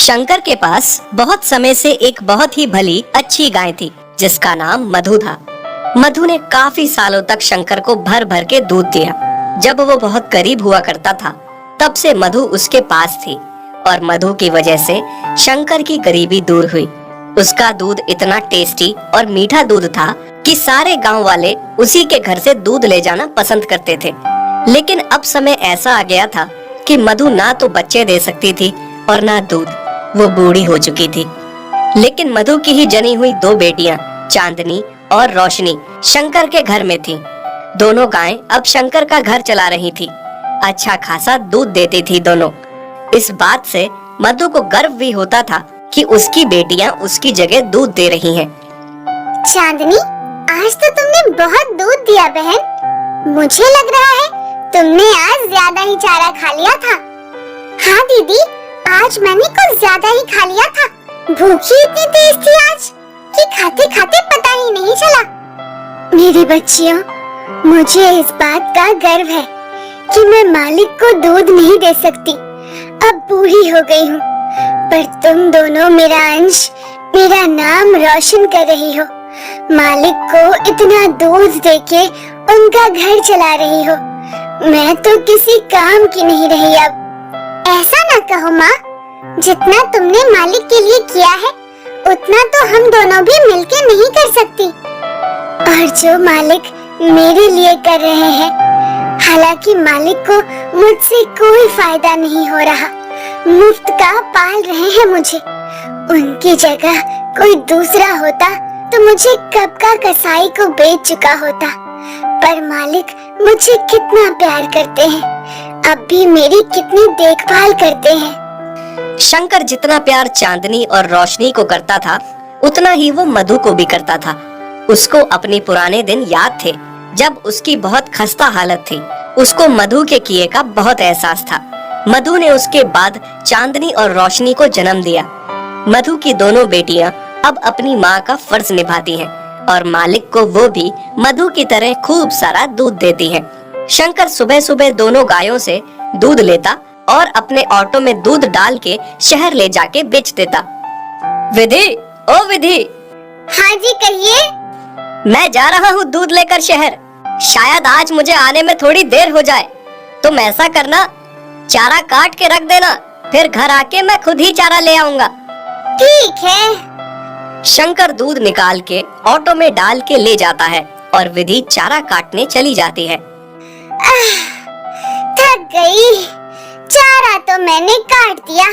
शंकर के पास बहुत समय से एक बहुत ही भली अच्छी गाय थी जिसका नाम मधु था। मधु ने काफी सालों तक शंकर को भर भर के दूध दिया। जब वो बहुत गरीब हुआ करता था तब से मधु उसके पास थी और मधु की वजह से शंकर की गरीबी दूर हुई। उसका दूध इतना टेस्टी और मीठा दूध था कि सारे गांव वाले उसी के घर से दूध ले जाना पसंद करते थे। लेकिन अब समय ऐसा आ गया था कि मधु ना तो बच्चे दे सकती थी और ना दूध। वो बूढ़ी हो चुकी थी। लेकिन मधु की ही जनी हुई दो बेटियां चांदनी और रोशनी शंकर के घर में थीं। दोनों गायें अब शंकर का घर चला रही थी। अच्छा खासा दूध देती थी दोनों। इस बात से मधु को गर्व भी होता था कि उसकी बेटियां उसकी जगह दूध दे रही हैं। चांदनी, आज तो तुमने बहुत दूध दिया बहन। मुझे लग रहा है तुमने आज ज्यादा ही चारा खा लिया था। हाँ दीदी, आज मैंने कुछ ज्यादा ही खा लिया था। भूखी इतनी तेज थी आज कि खाते खाते पता ही नहीं चला। मेरी बच्चियों, मुझे इस बात का गर्व है कि मैं मालिक को दूध नहीं दे सकती। अब बूढ़ी हो गई हूँ, पर तुम दोनों मेरा अंश, मेरा नाम रोशन कर रही हो। मालिक को इतना दूध देके उनका घर चला रही हो। मैं तो किसी काम की नहीं रही अब। ऐसा ना कहो माँ, जितना तुमने मालिक के लिए किया है उतना तो हम दोनों भी मिलके नहीं कर सकती। और जो मालिक मेरे लिए कर रहे हैं, हालांकि मालिक को मुझसे कोई फायदा नहीं हो रहा, मुफ्त का पाल रहे हैं मुझे। उनकी जगह कोई दूसरा होता तो मुझे कब का कसाई को बेच चुका होता। पर मालिक मुझे कितना प्यार करते हैं, अब भी मेरी कितनी देखभाल करते हैं। शंकर जितना प्यार चांदनी और रोशनी को करता था उतना ही वो मधु को भी करता था। उसको अपने पुराने दिन याद थे जब उसकी बहुत खस्ता हालत थी। उसको मधु के किए का बहुत एहसास था। मधु ने उसके बाद चांदनी और रोशनी को जन्म दिया। मधु की दोनों बेटियां अब अपनी माँ का फर्ज निभाती हैं और मालिक को वो भी मधु की तरह खूब सारा दूध देती हैं। शंकर सुबह सुबह दोनों गायों से दूध लेता और अपने ऑटो में दूध डाल के शहर ले जाके बेच देता। विधि, ओ विधि। हाँ जी, कहिए। मैं जा रहा हूँ दूध लेकर शहर। शायद आज मुझे आने में थोड़ी देर हो जाए। तुम ऐसा करना, चारा काट के रख देना, फिर घर आके मैं खुद ही चारा ले आऊंगा। ठीक है। शंकर दूध निकाल के ऑटो में डाल के ले जाता है और विधि चारा काटने चली जाती है। थक गई। चारा तो मैंने काट दिया।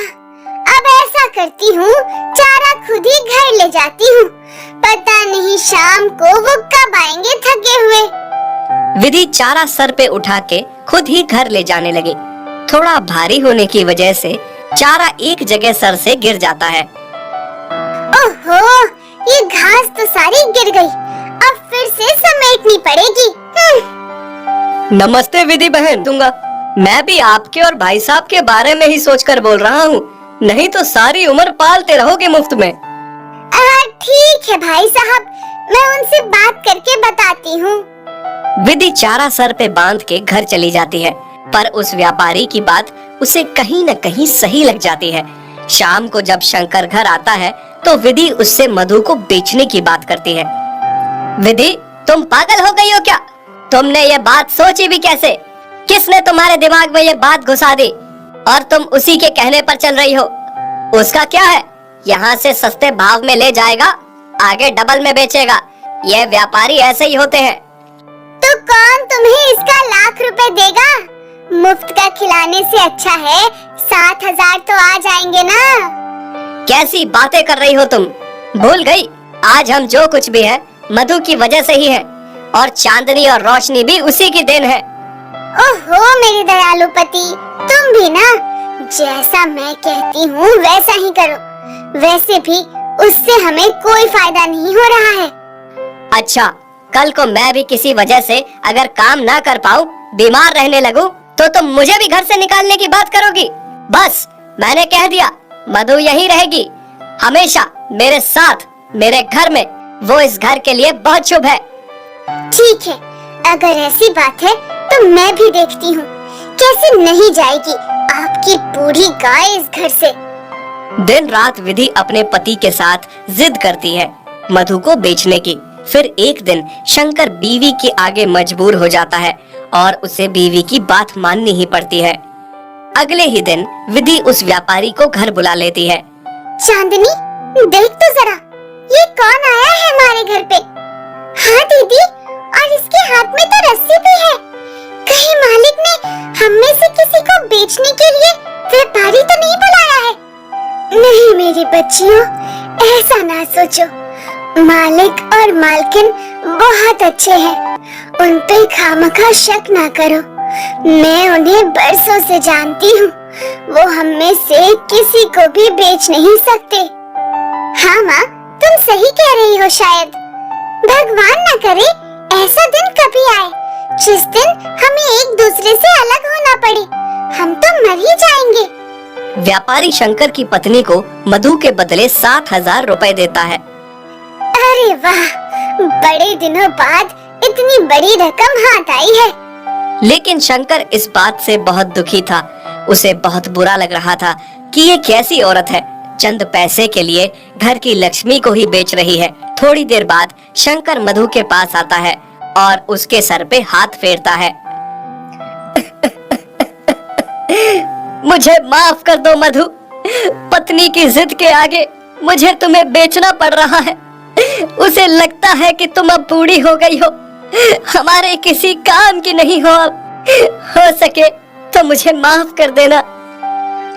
अब ऐसा करती हूँ, चारा खुद ही घर ले जाती हूँ। पता नहीं शाम को वो कब आएंगे थके हुए। विधि चारा सर पे उठा के खुद ही घर ले जाने लगी। थोड़ा भारी होने की वजह से चारा एक जगह सर से गिर जाता है। ओहो, ये घास तो सारी गिर गई। अब फिर से समेटनी पड़ेगी। नमस्ते विधि बहन। दूंगा, मैं भी आपके और भाई साहब के बारे में ही सोचकर बोल रहा हूँ, नहीं तो सारी उम्र पालते रहोगे मुफ्त में। ठीक है भाई साहब, मैं उनसे बात करके बताती हूँ। विधि चारा सर पे बांध के घर चली जाती है, पर उस व्यापारी की बात उसे कहीं न कहीं सही लग जाती है। शाम को जब शंकर घर आता है तो विधि उससे मधु को बेचने की बात करती है। विधि, तुम पागल हो गई हो क्या? तुमने ये बात सोची भी कैसे? किसने तुम्हारे दिमाग में ये बात घुसा दी और तुम उसी के कहने पर चल रही हो? उसका क्या है, यहाँ से सस्ते भाव में ले जाएगा, आगे डबल में बेचेगा। ये व्यापारी ऐसे ही होते हैं। तो कौन तुम्हें इसका लाख रुपए देगा? मुफ्त का खिलाने से अच्छा है 7,000 तो आ जाएंगे ना। कैसी बातें कर रही हो तुम? भूल गई, आज हम जो कुछ भी है मधु की वजह से ही है और चांदनी और रोशनी भी उसी की देन है। ओहो मेरे दयालु पति, तुम भी ना जैसा मैं कहती हूँ वैसा ही करो। वैसे भी उससे हमें कोई फायदा नहीं हो रहा है। अच्छा, कल को मैं भी किसी वजह से अगर काम ना कर पाऊँ, बीमार रहने लगूं, तो तुम मुझे भी घर से निकालने की बात करोगी? बस मैंने कह दिया, मधु यहीं रहेगी हमेशा मेरे साथ, मेरे घर में। वो इस घर के लिए बहुत शुभ है। ठीक है, अगर ऐसी बात है तो मैं भी देखती हूँ कैसे नहीं जाएगी आपकी बूढ़ी गाय इस घर से। दिन रात विधि अपने पति के साथ जिद करती है मधु को बेचने की। फिर एक दिन शंकर बीवी के आगे मजबूर हो जाता है और उसे बीवी की बात माननी ही पड़ती है। अगले ही दिन विधि उस व्यापारी को घर बुला लेती है। चांदनी, देख तो जरा, ये कौन आया है हमारे घर पे? हाँ दीदी, और इसके हाथ में तो रस्सी भी है। कहीं मालिक ने हम में से किसी को बेचने के लिए व्यापारी तो नहीं बुलाया है? नहीं मेरी बच्चियों, ऐसा ना सोचो। मालिक और मालकिन बहुत अच्छे हैं, उन पे खामखा शक ना करो। मैं उन्हें बरसों से जानती हूँ, वो हम में से किसी को भी बेच नहीं सकते। हाँ माँ, तुम सही कह रही हो। शायद भगवान न करे ऐसा दिन कभी आए जिस दिन हमें एक दूसरे से अलग होना पड़े। हम तो मर ही जाएंगे। व्यापारी शंकर की पत्नी को मधु के बदले 7,000 रुपए देता है। अरे वाह, बड़े दिनों बाद इतनी बड़ी रकम हाथ आई है। लेकिन शंकर इस बात से बहुत दुखी था। उसे बहुत बुरा लग रहा था कि ये कैसी औरत है, चंद पैसे के लिए घर की लक्ष्मी को ही बेच रही है। थोड़ी देर बाद शंकर मधु के पास आता है और उसके सर पे हाथ फेरता है। मुझे माफ कर दो मधु, पत्नी की जिद के आगे मुझे तुम्हें बेचना पड़ रहा है। उसे लगता है कि तुम अब बूढ़ी हो गई हो, हमारे किसी काम की नहीं हो। अब हो सके तो मुझे माफ कर देना।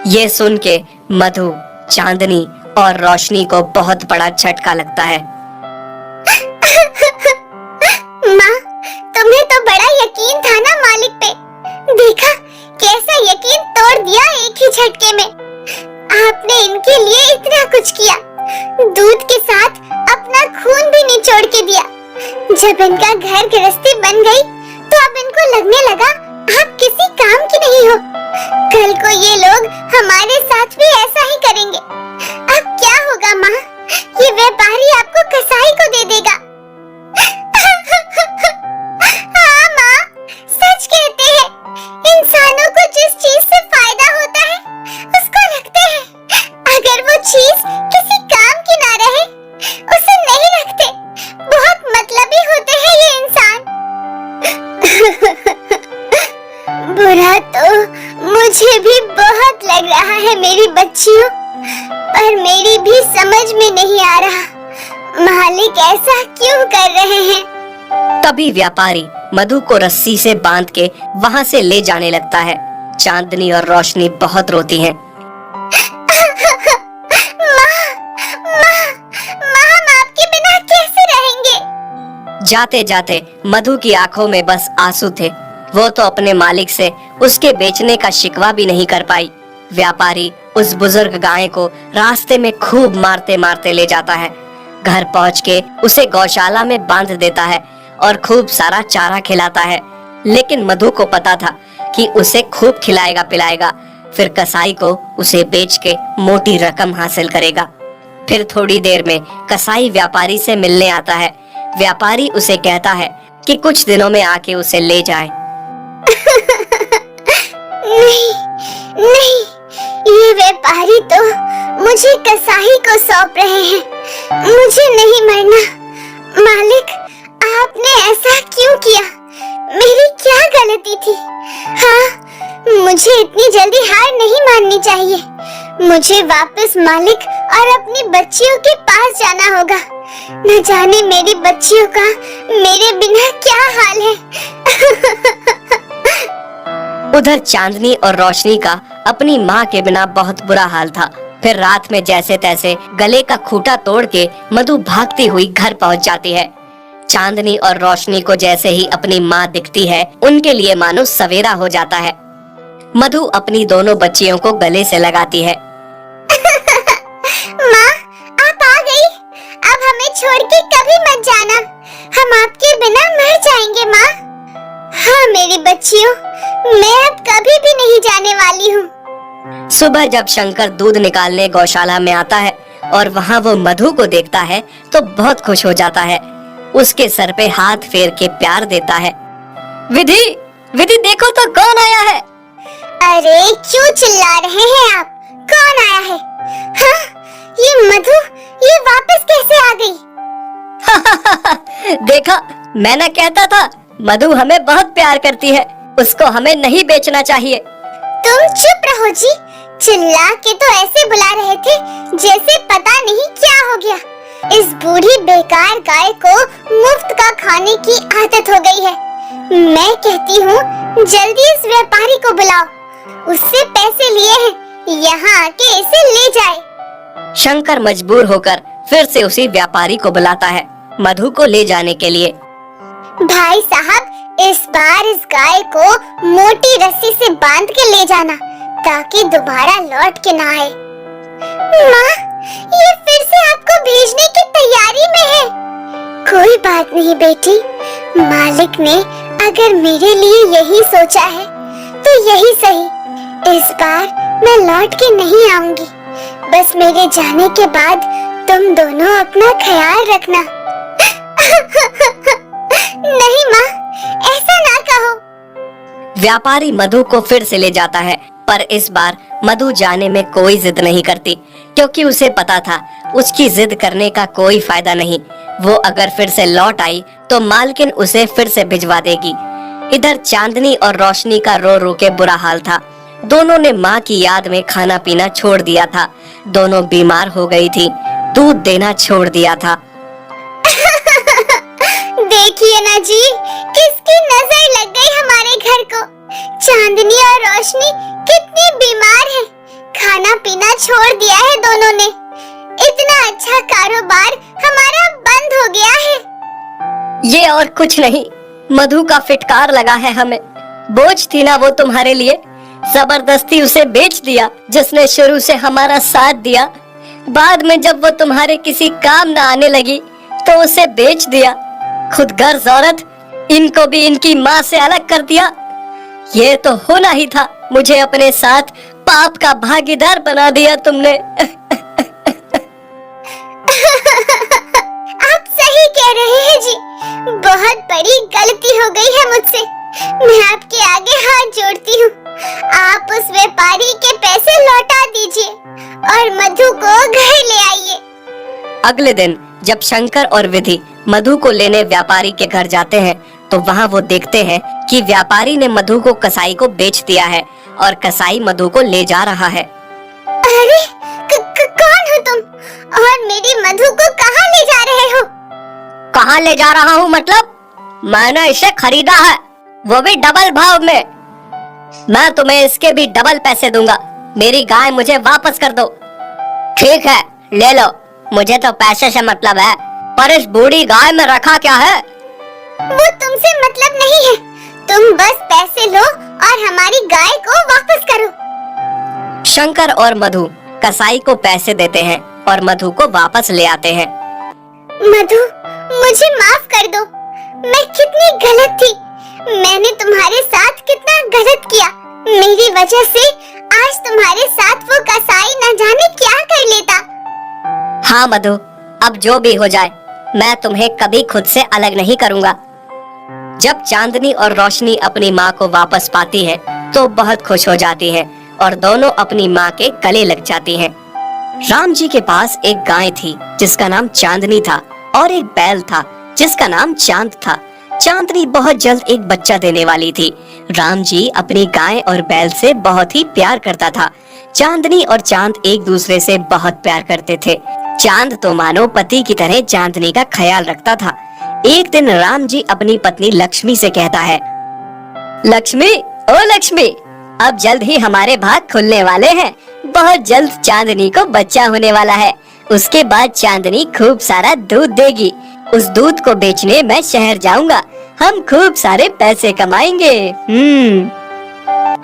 ये सुन के मधु, चांदनी और रोशनी को बहुत बड़ा झटका लगता है। माँ, तुम्हें तो बड़ा यकीन था ना मालिक पे। देखा कैसा यकीन तोड़ दिया एक ही झटके में। आपने इनके लिए इतना कुछ किया, दूध के साथ अपना खून भी निचोड़ के दिया। जब इनका घर गृहस्थी बन गई तो अब इनको लगने लगा आप किसी काम की नहीं हो। कल को ये लोग हमारे साथ भी ऐसा ही करेंगे। अब क्या होगा माँ? ये व्यापारी आपको कसाई को दे देगा। हाँ माँ, सच कहते हैं, इंसानों को जिस चीज से फायदा होता है उसको रखते हैं। अगर वो चीज किसी काम की ना रहे उसे नहीं रखते। बहुत मतलबी होते हैं ये इंसान। बुरा तो मुझे भी बहुत लग रहा है मेरी बच्चियों, पर मेरी भी समझ में नहीं आ रहा मालिक ऐसा क्यों कर रहे हैं। तभी व्यापारी मधु को रस्सी से बांध के वहाँ से ले जाने लगता है। चांदनी और रोशनी बहुत रोती हैं। जाते जाते मधु की आंखों में बस आंसू थे। वो तो अपने मालिक से उसके बेचने का शिकवा भी नहीं कर पाई। व्यापारी उस बुजुर्ग गाय को रास्ते में खूब मारते मारते ले जाता है। घर पहुंच के उसे गौशाला में बांध देता है और खूब सारा चारा खिलाता है। लेकिन मधु को पता था कि उसे खूब खिलाएगा पिलाएगा, फिर कसाई को उसे बेच के मोटी रकम हासिल करेगा। फिर थोड़ी देर में कसाई व्यापारी से मिलने आता है। व्यापारी उसे कहता है कि कुछ दिनों में आके उसे ले जाए। नहीं, नहीं, ये व्यापारी तो मुझे कसाई को सौंप रहे हैं। मुझे नहीं मरना। मालिक, आपने ऐसा क्यों किया? मेरी क्या गलती थी? हाँ, मुझे इतनी जल्दी हार नहीं माननी चाहिए। मुझे वापस मालिक और अपनी बच्चियों के पास जाना होगा। न जाने मेरी बच्चियों का मेरे बिना क्या हाल है। उधर चांदनी और रोशनी का अपनी माँ के बिना बहुत बुरा हाल था। फिर रात में जैसे तैसे गले का खूंटा तोड़ के मधु भागती हुई घर पहुँच जाती है। चांदनी और रोशनी को जैसे ही अपनी माँ दिखती है, उनके लिए मानो सवेरा हो जाता है। मधु अपनी दोनों बच्चियों को गले से लगाती है। माँ, आप आ गई। अब हमें छोड़ के कभी मत जाना, हम आपके बिना मर जाएंगे माँ। हाँ मेरी बच्चियों, मैं अब कभी भी नहीं जाने वाली हूँ। सुबह जब शंकर दूध निकालने गौशाला में आता है और वहाँ वो मधु को देखता है तो बहुत खुश हो जाता है। उसके सर पे हाथ फेर के प्यार देता है। विधि, विधि देखो तो कौन आया है। अरे क्यों चिल्ला रहे हैं आप? कौन आया है? हाँ, ये मधु, ये वापस कैसे आ गई? देखा, मैं ना कहता था मधु हमें बहुत प्यार करती है, उसको हमें नहीं बेचना चाहिए। तुम चुप रहो जी, चिल्ला के तो ऐसे बुला रहे थे जैसे पता नहीं क्या हो गया। इस बूढ़ी बेकार गाय को मुफ्त का खाने की आदत हो गई है। मैं कहती हूँ जल्दी इस व्यापारी को बुलाओ, उससे पैसे लिए हैं, यहाँ आके इसे ले जाए। शंकर मजबूर होकर फिर से उसी व्यापारी को बुलाता है मधु को ले जाने के लिए। भाई साहब, इस बार इस गाय को मोटी रस्सी से बांध के ले जाना ताकि दोबारा लौट के ना आए। माँ, ये फिर से आपको भेजने की तैयारी में है। कोई बात नहीं बेटी, मालिक ने अगर मेरे लिए यही सोचा है तो यही सही। इस बार मैं लौट के नहीं आऊंगी, बस मेरे जाने के बाद तुम दोनों अपना ख्याल रखना। नहीं माँ, ऐसा ना कहो। व्यापारी मधु को फिर से ले जाता है, पर इस बार मधु जाने में कोई जिद नहीं करती, क्योंकि उसे पता था उसकी जिद करने का कोई फायदा नहीं। वो अगर फिर से लौट आई तो मालकिन उसे फिर से भिजवा देगी। इधर चांदनी और रोशनी का रो रो के बुरा हाल था। दोनों ने माँ की याद में खाना पीना छोड़ दिया था। दोनों बीमार हो गई थी, दूध देना छोड़ दिया था। देखिए ना जी, किसकी नजर लग गई हमारे घर को। चांदनी और रोशनी कितनी बीमार हैं। खाना पीना छोड़ दिया है दोनों ने। इतना अच्छा कारोबार हमारा बंद हो गया है। ये और कुछ नहीं, मधु का फिटकार लगा है हमें। बोझ थी ना वो तुम्हारे लिए, जबरदस्ती उसे बेच दिया। जिसने शुरू से हमारा साथ दिया, बाद में जब वो तुम्हारे किसी काम न आने लगी तो उसे बेच दिया। खुद गर्ज औरत, इनको भी इनकी माँ से अलग कर दिया। ये तो होना ही था, मुझे अपने साथ पाप का भागीदार बना दिया तुमने। आप सही कह रहे हैं जी, बहुत बड़ी गलती हो गई है मुझसे। मैं आपके आगे हाथ जोड़ती हूँ। आप उस व्यापारी के पैसे लौटा दीजिए और मधु को घर ले आइए। अगले दिन जब शंकर और विधि मधु को लेने व्यापारी के घर जाते हैं तो वहाँ वो देखते हैं कि व्यापारी ने मधु को कसाई को बेच दिया है और कसाई मधु को ले जा रहा है। अरे कौन हो तुम और मेरी मधु को कहाँ ले जा रहे हो? कहाँ ले जा रहा हूँ मतलब? मैंने इसे खरीदा है, वो भी डबल भाव में। मैं तुम्हें इसके भी डबल पैसे दूंगा। मेरी गाय मुझे वापस कर दो। ठीक है, ले लो, मुझे तो पैसे से मतलब है, पर इस बूढ़ी गाय में रखा क्या है? वो तुमसे मतलब नहीं है। तुम बस पैसे लो और हमारी गाय को वापस करो। शंकर और मधु कसाई को पैसे देते हैं और मधु को वापस ले आते हैं। मधु, मुझे माफ कर दो। मैं कितनी गलत थी। मैंने तुम्हारे साथ कितना गलत किया। मेरी वजह से आज तुम्हारे साथ वो कसाई न जाने क्या कर लेता। हाँ मधु, अब जो भी हो जाए, मैं तुम्हें कभी खुद से अलग नहीं करूँगा। जब चांदनी और रोशनी अपनी माँ को वापस पाती है तो बहुत खुश हो जाती है और दोनों अपनी माँ के गले लग जाती हैं। राम जी के पास एक गाय थी जिसका नाम चांदनी था और एक बैल था जिसका नाम चांद था। चांदनी बहुत जल्द एक बच्चा देने वाली थी। राम जी अपनी गाय और बैल से बहुत ही प्यार करता था। चांदनी और चांद एक दूसरे से बहुत प्यार करते थे। चांद तो मानो पति की तरह चांदनी का ख्याल रखता था। एक दिन राम जी अपनी पत्नी लक्ष्मी से कहता है, लक्ष्मी, ओ लक्ष्मी, अब जल्द ही हमारे भाग खुलने वाले हैं। बहुत जल्द चांदनी को बच्चा होने वाला है। उसके बाद चांदनी खूब सारा दूध देगी। उस दूध को बेचने मैं शहर जाऊंगा। हम खूब सारे पैसे कमाएंगे।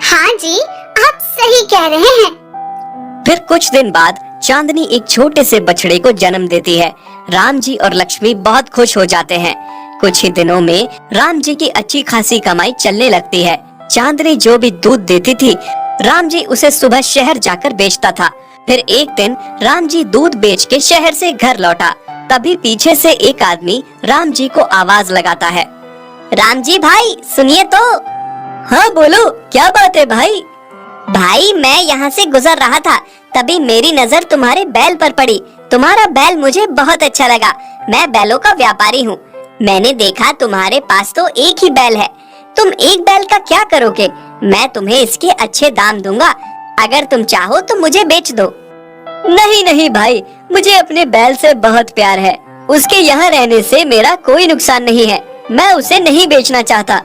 हाँ जी, आप सही कह रहे हैं। फिर कुछ दिन बाद चांदनी एक छोटे से बछड़े को जन्म देती है। राम जी और लक्ष्मी बहुत खुश हो जाते हैं। कुछ ही दिनों में राम जी की अच्छी खासी कमाई चलने लगती है। चांदनी जो भी दूध देती थी, राम जी उसे सुबह शहर जाकर बेचता था। फिर एक दिन राम जी दूध बेच के शहर से घर लौटा। तभी पीछे से एक आदमी राम जी को आवाज लगाता है, राम जी भाई सुनिए तो। हाँ बोलो, क्या बात है भाई? भाई, मैं यहाँ से गुजर रहा था तभी मेरी नजर तुम्हारे बैल पर पड़ी। तुम्हारा बैल मुझे बहुत अच्छा लगा। मैं बैलों का व्यापारी हूँ। मैंने देखा तुम्हारे पास तो एक ही बैल है। तुम एक बैल का क्या करोगे? मैं तुम्हें इसके अच्छे दाम दूंगा। अगर तुम चाहो तो मुझे बेच दो। नहीं नहीं भाई, मुझे अपने बैल से बहुत प्यार है। उसके यहाँ रहने से मेरा कोई नुकसान नहीं है। मैं उसे नहीं बेचना चाहता।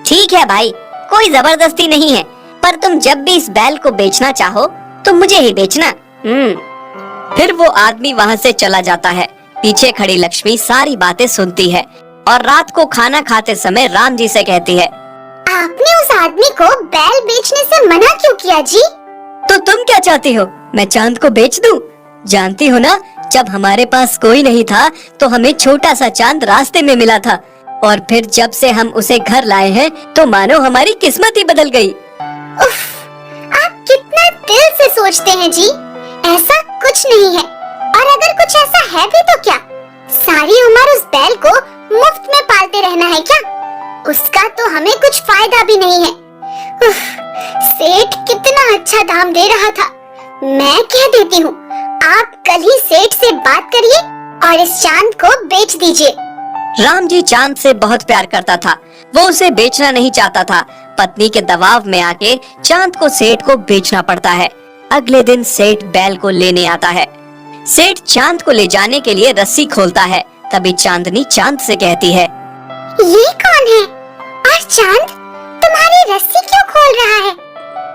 ठीक है भाई, कोई जबरदस्ती नहीं है, पर तुम जब भी इस बैल को बेचना चाहो तो मुझे ही बेचना। फिर वो आदमी वहाँ से चला जाता है। पीछे खड़ी लक्ष्मी सारी बातें सुनती है और रात को खाना खाते समय राम जी से कहती है, आपने उस आदमी को बैल बेचने से मना क्यों किया जी? तो तुम क्या चाहती हो, मैं चांद को बेच दूं? जानती हो ना, जब हमारे पास कोई नहीं था तो हमें छोटा सा चांद रास्ते में मिला था, और फिर जब से हम उसे घर लाए हैं तो मानो हमारी किस्मत ही बदल गई। उफ, आप कितना दिल से सोचते हैं जी। ऐसा कुछ नहीं है, और अगर कुछ ऐसा है भी तो क्या? सारी उम्र उस बैल को मुफ्त में पालते रहना है क्या? उसका तो हमें कुछ फायदा भी नहीं है। उफ, सेठ कितना अच्छा दाम दे रहा था। मैं कह देती हूँ, आप कल ही सेठ से बात करिए और इस चांद को बेच दीजिए। राम जी चांद से बहुत प्यार करता था। वो उसे बेचना नहीं चाहता था। पत्नी के दबाव में आके चांद को सेठ को बेचना पड़ता है। अगले दिन सेठ बैल को लेने आता है। सेठ चांद को ले जाने के लिए रस्सी खोलता है। तभी चांदनी चांद से कहती है, ये कौन है? और चांद, तुम्हारी रस्सी क्यों खोल रहा है?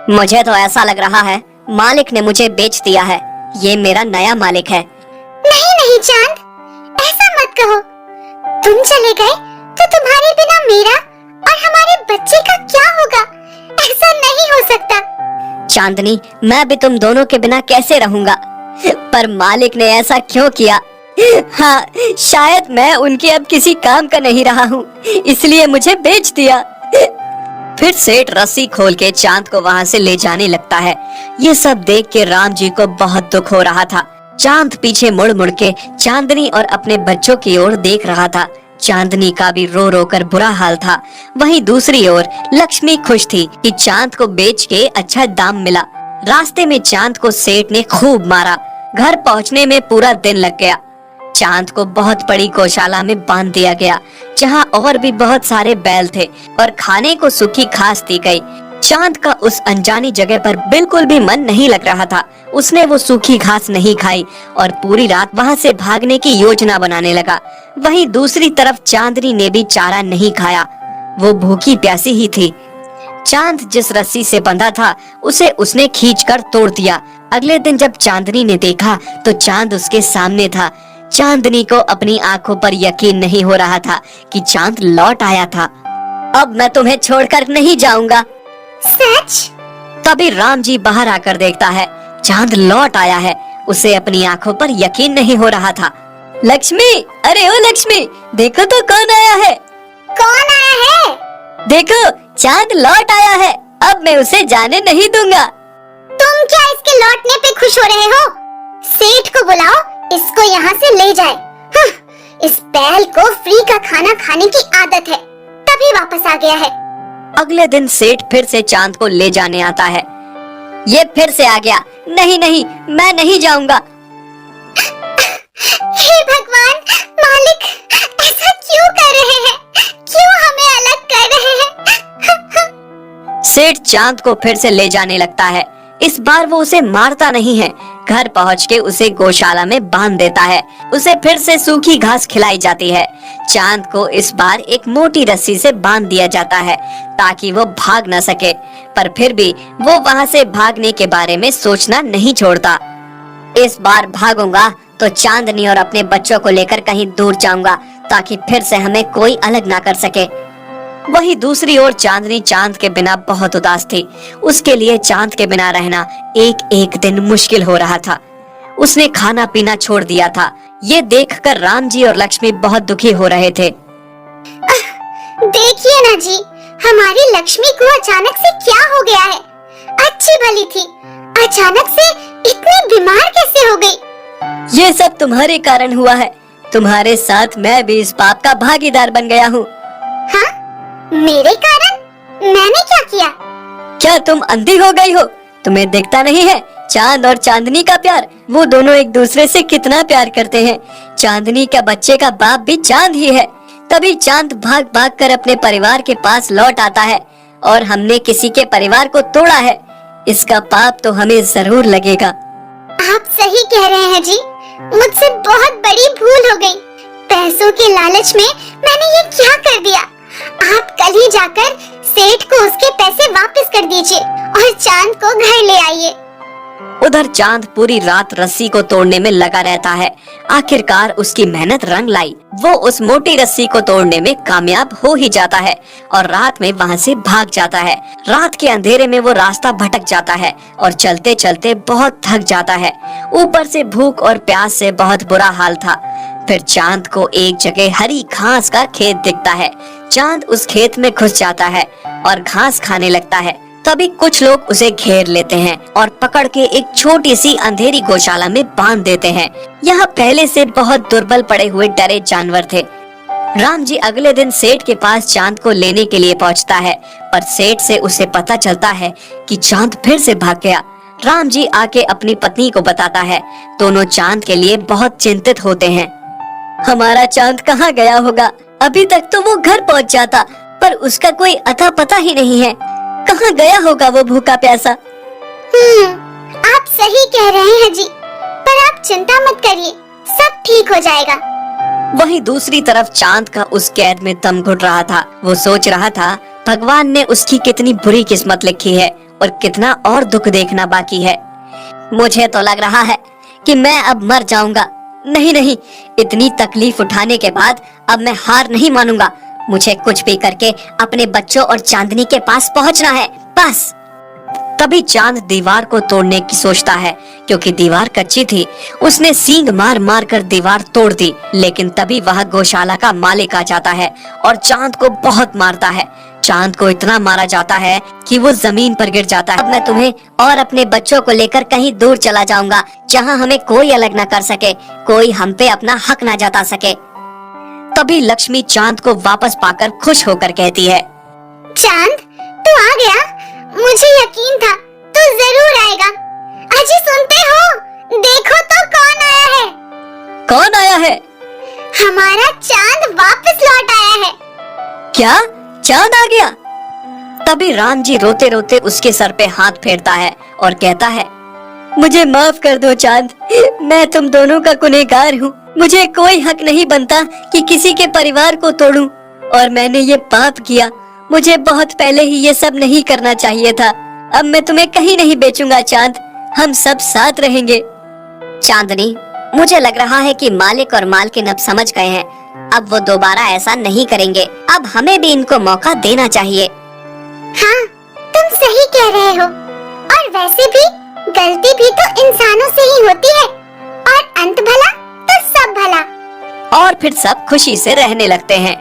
मुझे तो ऐसा लग रहा है मालिक ने मुझे बेच दिया है। ये मेरा नया मालिक है। नहीं नहीं चांद, ऐसा मत कहो। तुम चले गए तो तुम्हारे बिना मेरा और हमारे बच्चे का क्या होगा? ऐसा नहीं हो सकता। चांदनी, मैं भी तुम दोनों के बिना कैसे रहूंगा? पर मालिक ने ऐसा क्यों किया? हाँ, शायद मैं उनके अब किसी काम का नहीं रहा हूँ, इसलिए मुझे बेच दिया। फिर सेठ रस्सी खोल के चांद को वहाँ से ले जाने लगता है। ये सब देख के राम जी को बहुत दुख हो रहा था। चांद पीछे मुड़ मुड़ के चांदनी और अपने बच्चों की ओर देख रहा था। चांदनी का भी रो रो कर बुरा हाल था। वहीं दूसरी ओर लक्ष्मी खुश थी कि चांद को बेच के अच्छा दाम मिला। रास्ते में चांद को सेठ ने खूब मारा। घर पहुंचने में पूरा दिन लग गया। चांद को बहुत बड़ी गौशाला में बांध दिया गया, जहां और भी बहुत सारे बैल थे और खाने को सूखी घास दी गई। चांद का उस अनजानी जगह पर बिल्कुल भी मन नहीं लग रहा था। उसने वो सूखी घास नहीं खाई और पूरी रात वहां से भागने की योजना बनाने लगा। वहीं दूसरी तरफ चांदनी ने भी चारा नहीं खाया। वो भूखी प्यासी ही थी। चांद जिस रस्सी से बंधा था उसे उसने खींचकर तोड़ दिया। अगले दिन जब चांदनी ने देखा तो चांद उसके सामने था। चांदनी को अपनी आंखों पर यकीन नहीं हो रहा था कि चांद लौट आया था। अब मैं तुम्हें छोड़कर नहीं जाऊंगा। सच? तभी राम जी बाहर आकर देखता है चांद लौट आया है। उसे अपनी आंखों पर यकीन नहीं हो रहा था। लक्ष्मी, अरे ओ लक्ष्मी, देखो तो कौन आया है। कौन आया है? देखो, चांद लौट आया है। अब मैं उसे जाने नहीं दूंगा। तुम क्या इसके लौटने पे खुश हो रहे हो? सेठ को बुलाओ, इसको यहाँ से ले जाए। हाँ, इस बैल को फ्री का खाना खाने की आदत है, तभी वापस आ गया है। अगले दिन सेठ फिर से चांद को ले जाने आता है। ये फिर से आ गया। नहीं नहीं, मैं नहीं जाऊंगा। हे भगवान, मालिक, ऐसा क्यों कर रहे हैं? क्यों हमें अलग कर रहे हैं? सेठ चांद को फिर से ले जाने लगता है। इस बार वो उसे मारता नहीं है। घर पहुंच के उसे गौशाला में बांध देता है। उसे फिर से सूखी घास खिलाई जाती है। चांद को इस बार एक मोटी रस्सी से बांध दिया जाता है ताकि वो भाग न सके, पर फिर भी वो वहाँ से भागने के बारे में सोचना नहीं छोड़ता। इस बार भागूंगा तो चांदनी और अपने बच्चों को लेकर कहीं दूर जाऊंगा ताकि फिर से हमें कोई अलग ना कर सके। वही दूसरी ओर चांदनी चांद के बिना बहुत उदास थी। उसके लिए चांद के बिना रहना एक एक दिन मुश्किल हो रहा था। उसने खाना पीना छोड़ दिया था। ये देखकर राम जी और लक्ष्मी बहुत दुखी हो रहे थे। देखिए ना जी, हमारी लक्ष्मी को अचानक से क्या हो गया है? अच्छी भली थी, अचानक से इतनी बीमार कैसे हो गई? ये सब तुम्हारे कारण हुआ है। तुम्हारे साथ मैं भी इस पाप का भागीदार बन गया हूँ। हाँ? मेरे कारण? मैंने क्या किया? क्या तुम अंधी हो गई हो? तुम्हें दिखता नहीं है चांद और चांदनी का प्यार, वो दोनों एक दूसरे से कितना प्यार करते हैं। चांदनी का बच्चे का बाप भी चांद ही है। तभी चांद भाग भाग कर अपने परिवार के पास लौट आता है और हमने किसी के परिवार को तोड़ा है, इसका पाप तो हमें जरूर लगेगा। आप सही कह रहे हैं जी, मुझसे बहुत बड़ी भूल हो गई। पैसों के लालच में मैंने ये क्या कर दिया। आप कल ही जाकर सेठ को उसके पैसे वापस कर दीजिए और चांद को घर ले आइए। उधर चांद पूरी रात रस्सी को तोड़ने में लगा रहता है। आखिरकार उसकी मेहनत रंग लाई। वो उस मोटी रस्सी को तोड़ने में कामयाब हो ही जाता है और रात में वहाँ से भाग जाता है। रात के अंधेरे में वो रास्ता भटक जाता है और चलते चलते बहुत थक जाता है। ऊपर से भूख और प्यास से बहुत बुरा हाल था। फिर चांद को एक जगह हरी घास का खेत दिखता है। चांद उस खेत में घुस जाता है और घास खाने लगता है। तभी कुछ लोग उसे घेर लेते हैं और पकड़ के एक छोटी सी अंधेरी गौशाला में बांध देते हैं। यहाँ पहले से बहुत दुर्बल पड़े हुए डरे जानवर थे। राम जी अगले दिन सेठ के पास चांद को लेने के लिए पहुँचता है, पर सेठ से उसे पता चलता है कि चांद फिर से भाग गया। राम जी आके अपनी पत्नी को बताता है। दोनों चांद के लिए बहुत चिंतित होते हैं। हमारा चांद कहाँ गया होगा? अभी तक तो वो घर पहुँच जाता, पर उसका कोई अता पता ही नहीं है। कहाँ गया होगा वो भूखा प्यासा? आप सही कह रहे हैं जी, पर आप चिंता मत करिए, सब ठीक हो जाएगा। वहीं दूसरी तरफ चांद का उस कैद में दम घुट रहा था। वो सोच रहा था भगवान ने उसकी कितनी बुरी किस्मत लिखी है और कितना और दुख देखना बाकी है। मुझे तो लग रहा है कि मैं अब मर जाऊंगा। नहीं नहीं, इतनी तकलीफ उठाने के बाद अब मैं हार नहीं मानूंगा। मुझे कुछ भी करके अपने बच्चों और चांदनी के पास पहुंचना है, बस। तभी चांद दीवार को तोड़ने की सोचता है, क्योंकि दीवार कच्ची थी। उसने सींग मार मार कर दीवार तोड़ दी, लेकिन तभी वह गौशाला का मालिक आ जाता है और चांद को बहुत मारता है। चांद को इतना मारा जाता है कि वो जमीन पर गिर जाता है। अब मैं तुम्हें और अपने बच्चों को लेकर कहीं दूर चला जाऊंगा, जहाँ हमें कोई अलग न कर सके, कोई हम पे अपना हक न जता सके। तभी लक्ष्मी चांद को वापस पाकर खुश होकर कहती है, चांद तू आ गया, मुझे यकीन था तू जरूर आएगा। अजी सुनते हो, देखो तो कौन आया है। कौन आया है? हमारा चांद वापस लौट आया है। क्या चांद आ गया? तभी राम जी रोते रोते उसके सर पे हाथ फेरता है और कहता है, मुझे माफ कर दो चांद, मैं तुम दोनों का गुनहगार हूँ। मुझे कोई हक नहीं बनता कि किसी के परिवार को तोड़ूं, और मैंने ये पाप किया। मुझे बहुत पहले ही ये सब नहीं करना चाहिए था। अब मैं तुम्हें कहीं नहीं बेचूंगा चांद, हम सब साथ रहेंगे। चांदनी, मुझे लग रहा है कि मालिक और मालकिन अब समझ गए हैं। अब वो दोबारा ऐसा नहीं करेंगे। अब हमें भी इनको मौका देना चाहिए। हाँ, तुम सही कह रहे हो। और वैसे भी गलती भी तो इंसानों से ही होती है, और अंत भला तो सब भला। और फिर सब खुशी से रहने लगते हैं।